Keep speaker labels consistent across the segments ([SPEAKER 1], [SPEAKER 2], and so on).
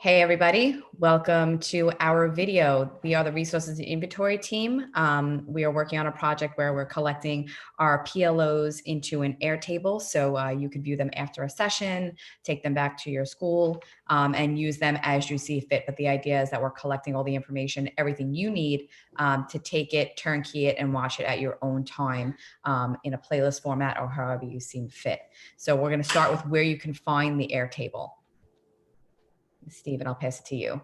[SPEAKER 1] Hey everybody, welcome to our video. We are the Resources and Inventory team. We are working on a project where we're collecting our PLOs into an Airtable so you can view them after a session, take them back to your school, and use them as you see fit. But the idea is that we're collecting all the information, everything you need to take it, turnkey it, and watch it at your own time in a playlist format or however you seem fit. So we're going to start with where you can find the Airtable. Stephen, I'll pass it to you.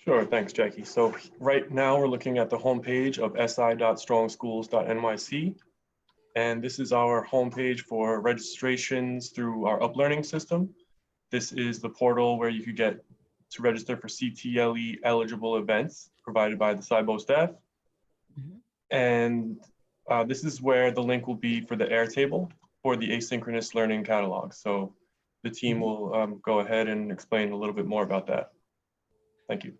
[SPEAKER 2] Sure, thanks, Jackie. So right now we're looking at the homepage of si.strongschools.nyc. And this is our homepage for registrations through our uplearning system. This is the portal where you could get to register for CTLE eligible events provided by the SIBO staff. And this is where the link will be for the Airtable for the asynchronous learning catalog. So the team will go ahead and explain a little bit more about that. Thank you.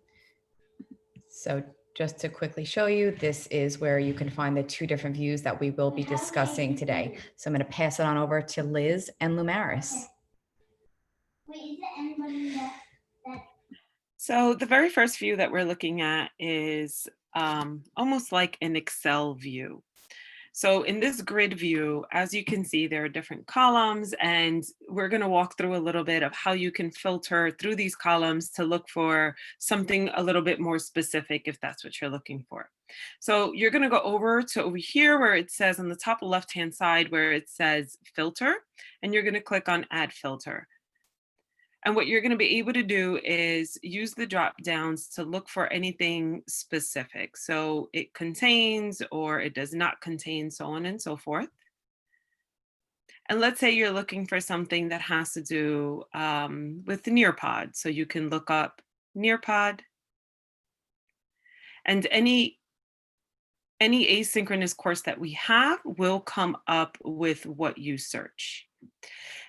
[SPEAKER 1] So just to quickly show you, this is where you can find the two different views that we will be discussing today. So I'm going to pass it on over to Liz and Lumaris.
[SPEAKER 3] So the very first view that we're looking at is almost like an Excel view. So in this grid view, as you can see, there are different columns, and we're going to walk through a little bit of how you can filter through these columns to look for something a little bit more specific if that's what you're looking for. So you're going to go over here where it says on the top left-hand side where it says filter, and you're going to click on add filter. And what you're going to be able to do is use the drop downs to look for anything specific. So it contains or it does not contain, so on and so forth. And let's say you're looking for something that has to do with Nearpod. So you can look up Nearpod. And any asynchronous course that we have will come up with what you search.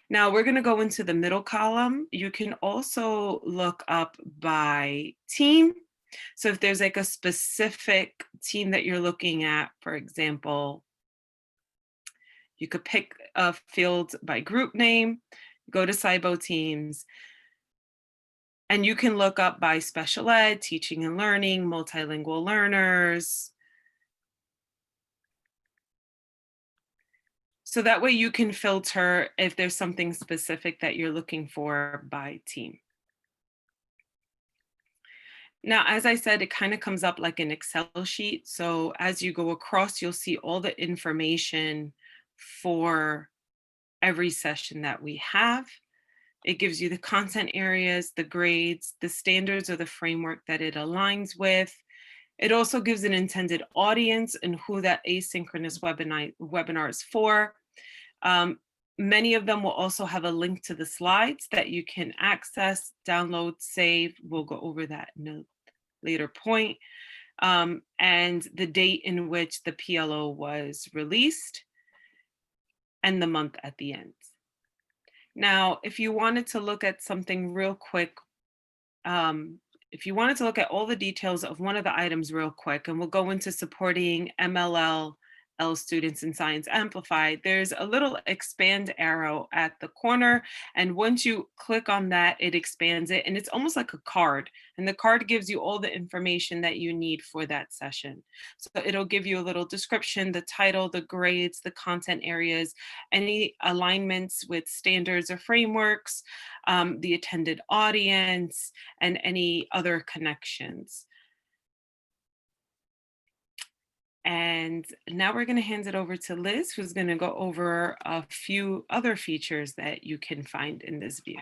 [SPEAKER 3] Now we're going to go into the middle column. You can also look up by team. So if there's like a specific team that you're looking at, for example, you could pick a field by group name, go to SIBO teams, and you can look up by special ed, teaching and learning, multilingual learners. So that way you can filter if there's something specific that you're looking for by team. Now, as I said, it kind of comes up like an Excel sheet. So as you go across, you'll see all the information for every session that we have. It gives you the content areas, the grades, the standards or the framework that it aligns with. It also gives an intended audience and who that asynchronous webinar is for. Many of them will also have a link to the slides that you can access, download, save. We'll go over that in a later point. And the date in which the PLO was released and the month at the end. Now, if you wanted to look at something real quick, if you wanted to look at all the details of one of the items real quick, and we'll go into supporting MLL students in Science Amplified, there's a little expand arrow at the corner. And once you click on that, it expands it. And it's almost like a card. And the card gives you all the information that you need for that session. So it'll give you a little description, the title, the grades, the content areas, any alignments with standards or frameworks, the attended audience, and any other connections. And now we're going to hand it over to Liz, who's going to go over a few other features that you can find in this view.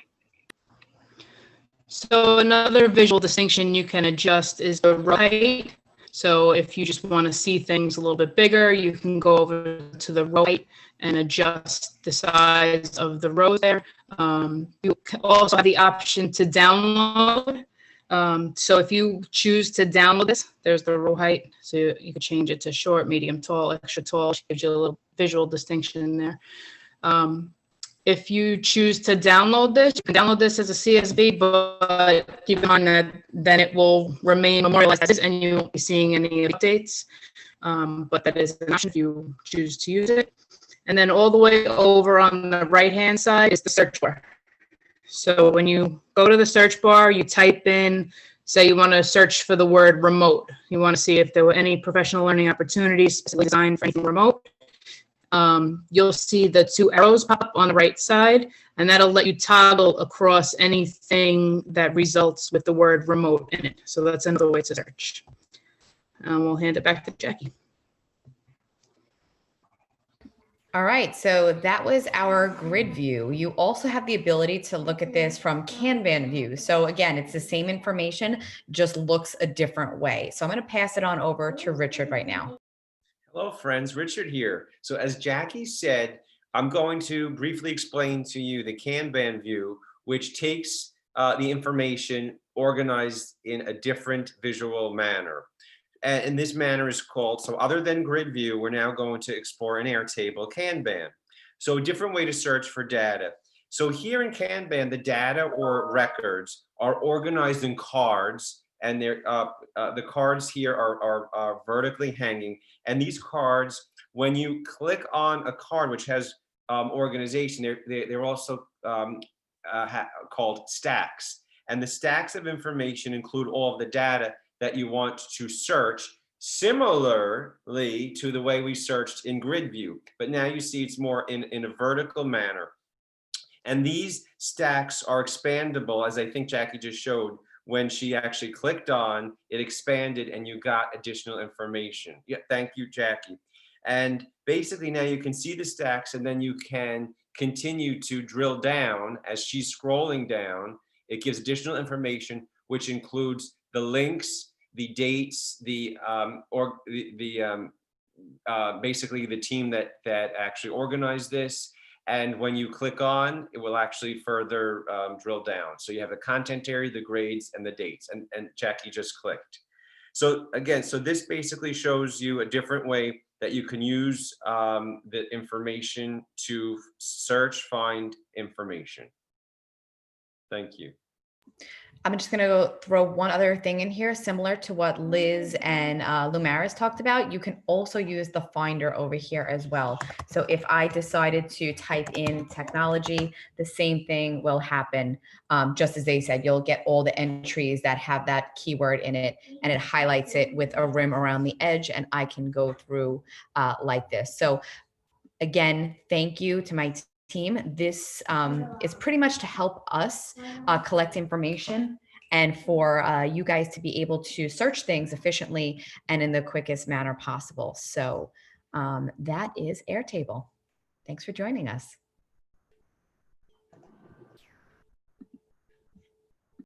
[SPEAKER 4] So another visual distinction you can adjust is the row height. So if you just want to see things a little bit bigger, you can go over to the row height and adjust the size of the rows there. You also have the option to download. So if you choose to download this, there's the row height. So you can change it to short, medium, tall, extra tall, which gives you a little visual distinction in there. If you choose to download this, you can download this as a CSV, but keep in mind that then it will remain memorialized as is and you won't be seeing any updates. But that is an option if you choose to use it. And then all the way over on the right-hand side is the search bar. So when you go to the search bar, you type in, say you want to search for the word remote. You want to see if there were any professional learning opportunities specifically designed for anything remote. You'll see the 2 arrows pop up on the right side, and that'll let you toggle across anything that results with the word remote in it. So that's another way to search. We'll hand it back to Jackie.
[SPEAKER 1] All right, so that was our grid view. You also have the ability to look at this from Kanban view. So again, it's the same information, just looks a different way. So I'm going to pass it on over to Richard right now.
[SPEAKER 5] Hello, friends. Richard here. So as Jackie said, I'm going to briefly explain to you the Kanban view, which takes the information organized in a different visual manner. And this manner is called, so other than grid view, we're now going to explore an Airtable Kanban. So a different way to search for data. So here in Kanban, the data or records are organized in cards, and they're, the cards here are vertically hanging. And these cards, when you click on a card which has organization, they're also called stacks. And the stacks of information include all of the data that you want to search, similarly to the way we searched in grid view. But now you see it's more in a vertical manner. And these stacks are expandable, as I think Jackie just showed. When she actually clicked on, it expanded and you got additional information. Yeah, thank you, Jackie. And basically now you can see the stacks, and then you can continue to drill down. As she's scrolling down, it gives additional information, which includes the links, the dates, basically the team that actually organized this. And when you click on, it will actually further drill down. So you have the content area, the grades, and the dates. And Jackie just clicked. So again, so this basically shows you a different way that you can use the information to search, find information. Thank you.
[SPEAKER 1] I'm just going to go throw one other thing in here, similar to what Liz and Lumaris talked about. You can also use the Finder over here as well. So if I decided to type in technology, the same thing will happen. Just as they said, you'll get all the entries that have that keyword in it, and it highlights it with a rim around the edge, and I can go through like this. So again, thank you to my team. This is pretty much to help us collect information and for you guys to be able to search things efficiently and in the quickest manner possible. So that is Airtable. Thanks for joining us.